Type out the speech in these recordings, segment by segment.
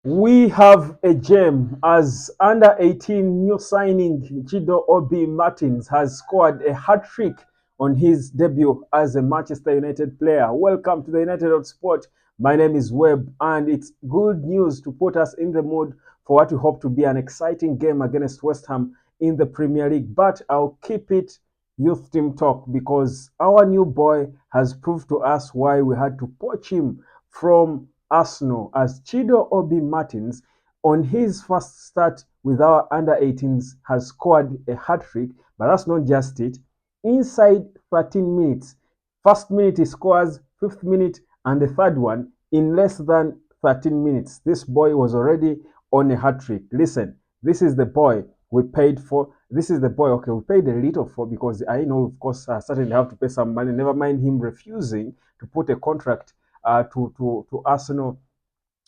We have a gem as under 18 new signing Chido Obi Martins has scored a hat trick on his debut as a Manchester United player. Welcome to the United of Sport. My name is Webb, and it's good news to put us in the mood for what we hope to be an exciting game against West Ham in the Premier League. But I'll keep it youth team talk because our new boy has proved to us why we had to poach him from Arsenal as Chido Obi Martins on his first start with our under 18s has scored a hat trick, but that's not just it. Inside 13 minutes, first minute he scores, fifth minute, and the third one in less than 13 minutes. This boy was already on a hat trick. Listen, this is the boy we paid for. This is the boy, okay, we paid a little for because I know, of course, certainly have to pay some money. Never mind him refusing to put a contract to Arsenal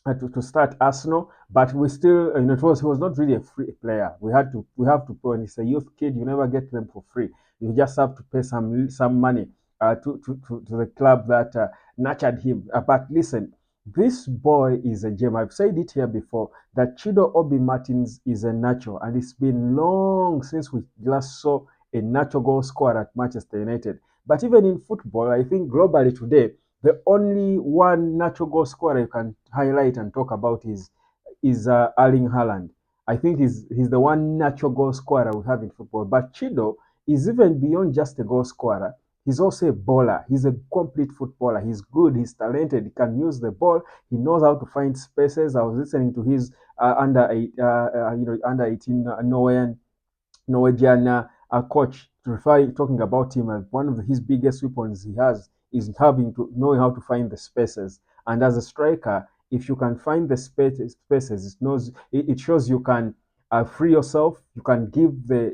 to start Arsenal, but we still, he was not really a free player. We have to pay. When he's a youth kid, you never get them for free. You just have to pay some money to the club that nurtured him. But listen, this boy is a gem. I've said it here before that Chido Obi Martins is a natural, and it's been long since we last saw a natural goal scorer at Manchester United. But even in football, I think globally today, the only one natural goal scorer you can highlight and talk about is Erling Haaland. I think he's the one natural goal scorer we have in football. But Chido is even beyond just a goal scorer. He's also a baller. He's a complete footballer. He's good. He's talented. He can use the ball. He knows how to find spaces. I was listening to his under 18 Norwegian coach talking about him as one of his biggest weapons he has is having to knowing how to find the spaces. And as a striker, if you can find the spaces, it shows you can free yourself. You can give the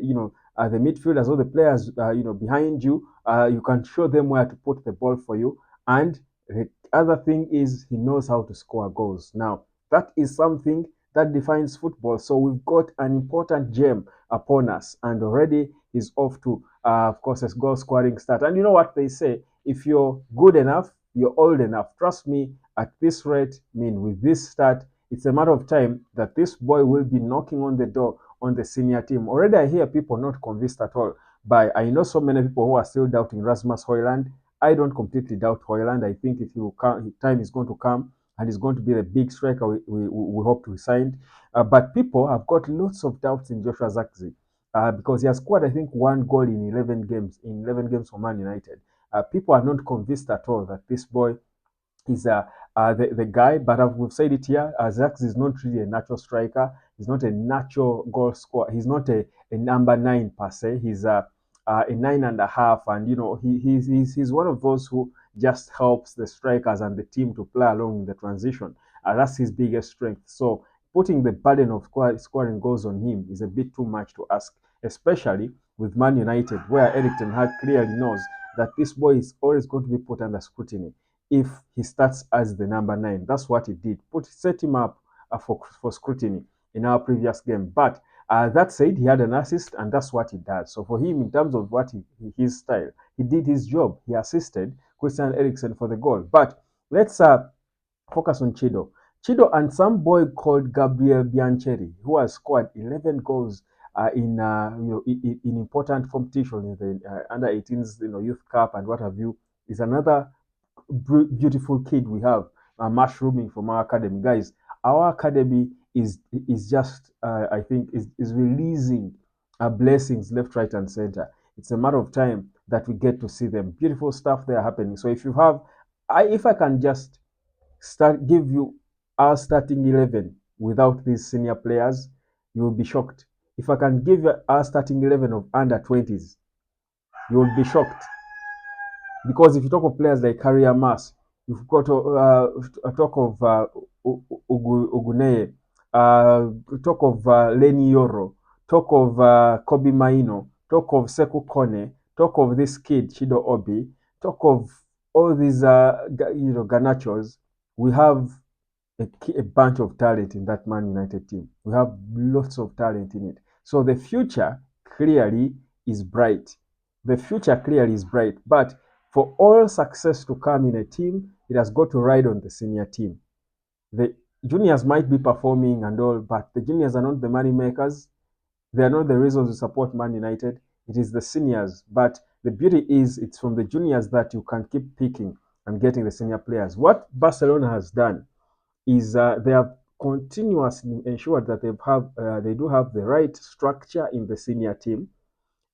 midfielders or the players behind you. You can show them where to put the ball for you. And the other thing is he knows how to score goals. Now that is something that defines football. So we've got an important gem upon us, and already he's off to, of course, a goal scoring start. And you know what they say: if you're good enough, you're old enough. Trust me, at this rate, with this start, it's a matter of time that this boy will be knocking on the door on the senior team. Already, I hear people not convinced at all. But I know so many people who are still doubting Rasmus Hoyland. I don't completely doubt Hoyland. I think it will come, time is going to come and he's going to be the big striker we hope to sign. But people have got lots of doubts in Joshua Zirkzee because he has scored, I think, one goal in 11 games, for Man United. People are not convinced at all that this boy is the guy, but we've said it here. Zax is not really a natural striker. He's not a natural goal scorer. He's not a number nine per se. He's a 9.5, and he's one of those who just helps the strikers and the team to play along in the transition. That's his biggest strength. So putting the burden of scoring goals on him is a bit too much to ask, especially with Man United, where Eric Ten Hag clearly knows that this boy is always going to be put under scrutiny if he starts as the number nine. That's what he did. Set him up for scrutiny in our previous game. But that said, he had an assist, and that's what he does. So for him, in terms of his style, he did his job. He assisted Christian Eriksen for the goal. But let's focus on Chido. Chido and some boy called Gabriel Biancheri, who has scored 11 goals in important competitions in the under 18s, youth cup and what have you, is another beautiful kid we have mushrooming from our academy. Guys, our academy is just I think is releasing blessings left, right, and center. It's a matter of time that we get to see them. Beautiful stuff there happening. So if you have, if I can just give you our starting 11 without these senior players, you will be shocked. If I can give you our starting 11 of under 20s, you will be shocked. Because if you talk of players like Harry Mas, you've got a talk of Oguneye, talk of Lenny Yoro, talk of Kobe Maino, talk of Sekou Kone, talk of this kid Chido Obi, talk of all these Ganachos. We have a bunch of talent in that Man United team. We have lots of talent in it. So the future clearly is bright. The future clearly is bright. But for all success to come in a team, it has got to ride on the senior team. The juniors might be performing and all, but the juniors are not the money makers. They are not the reasons to support Man United. It is the seniors. But the beauty is it's from the juniors that you can keep picking and getting the senior players. What Barcelona has done is they have continuously ensured that they do have the right structure in the senior team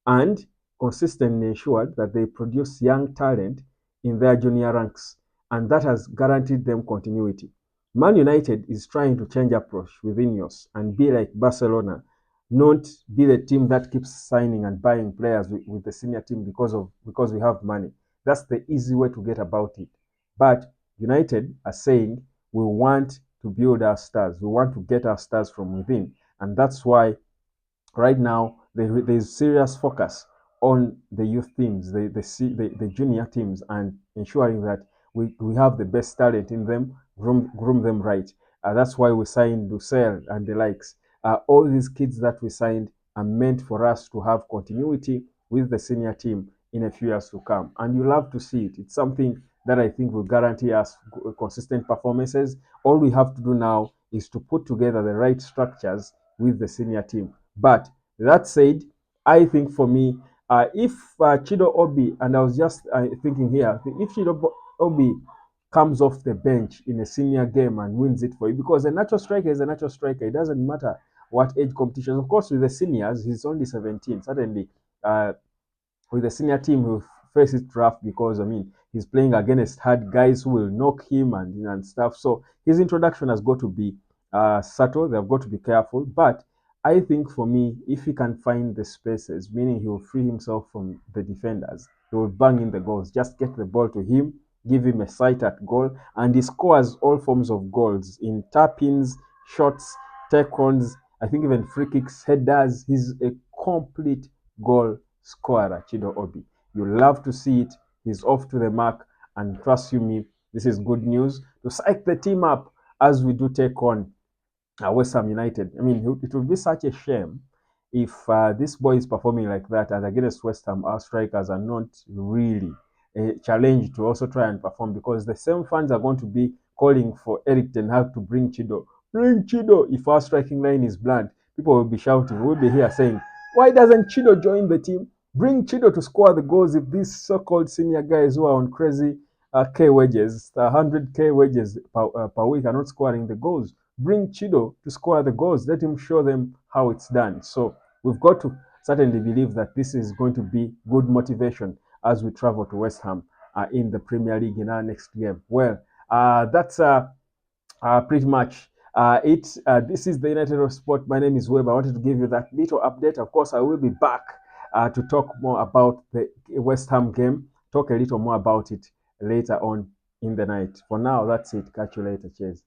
and consistently ensured that they produce young talent in their junior ranks, and that has guaranteed them continuity. Man United is trying to change approach with Ineos and be like Barcelona, not be the team that keeps signing and buying players with the senior team because we have money. That's the easy way to get about it. But United are saying we want to build our stars. We want to get our stars from within, and that's why right now there's serious focus on the youth teams, the junior teams, and ensuring that we have the best talent in them, groom them right. That's why we signed Lucelle and the likes. All these kids that we signed are meant for us to have continuity with the senior team in a few years to come. And you love to see it. It's something that I think will guarantee us consistent performances. All we have to do now is to put together the right structures with the senior team. But that said, I think for me, if Chido Obi, and I was just thinking here, if Chido Obi comes off the bench in a senior game and wins it for you, because a natural striker is a natural striker. It doesn't matter what age competition. Of course, with the seniors, he's only 17. Certainly, uh, with the senior team, he'll face it rough because I mean he's playing against hard guys who will knock him and stuff. So his introduction has got to be subtle. They've got to be careful. But I think for me, if he can find the spaces, meaning he will free himself from the defenders, he will bang in the goals. Just get the ball to him, give him a sight at goal, and he scores all forms of goals in tap-ins, shots, take-ons. I think even free kicks, headers. He's a complete goal scorer, Chido Obi. You love to see it. He's off to the mark, and trust you me, this is good news to psych the team up as we do take on West Ham United. I mean, it would be such a shame if this boy is performing like that, and against West Ham, our strikers are not really a challenge to also try and perform, because the same fans are going to be calling for Eric Ten Hag to bring Chido. Bring Chido. If our striking line is bland, people will be shouting. We'll be here saying, why doesn't Chido join the team? Bring Chido to score the goals if these so-called senior guys who are on crazy K wages, 100K wages per week, are not scoring the goals. Bring Chido to score the goals. Let him show them how it's done. So we've got to certainly believe that this is going to be good motivation as we travel to West Ham in the Premier League in our next game. Well, that's pretty much it. This is the United of Sport. My name is Webb. I wanted to give you that little update. Of course, I will be back to talk more about the West Ham game, talk a little more about it later on in the night. For now, that's it. Catch you later. Cheers.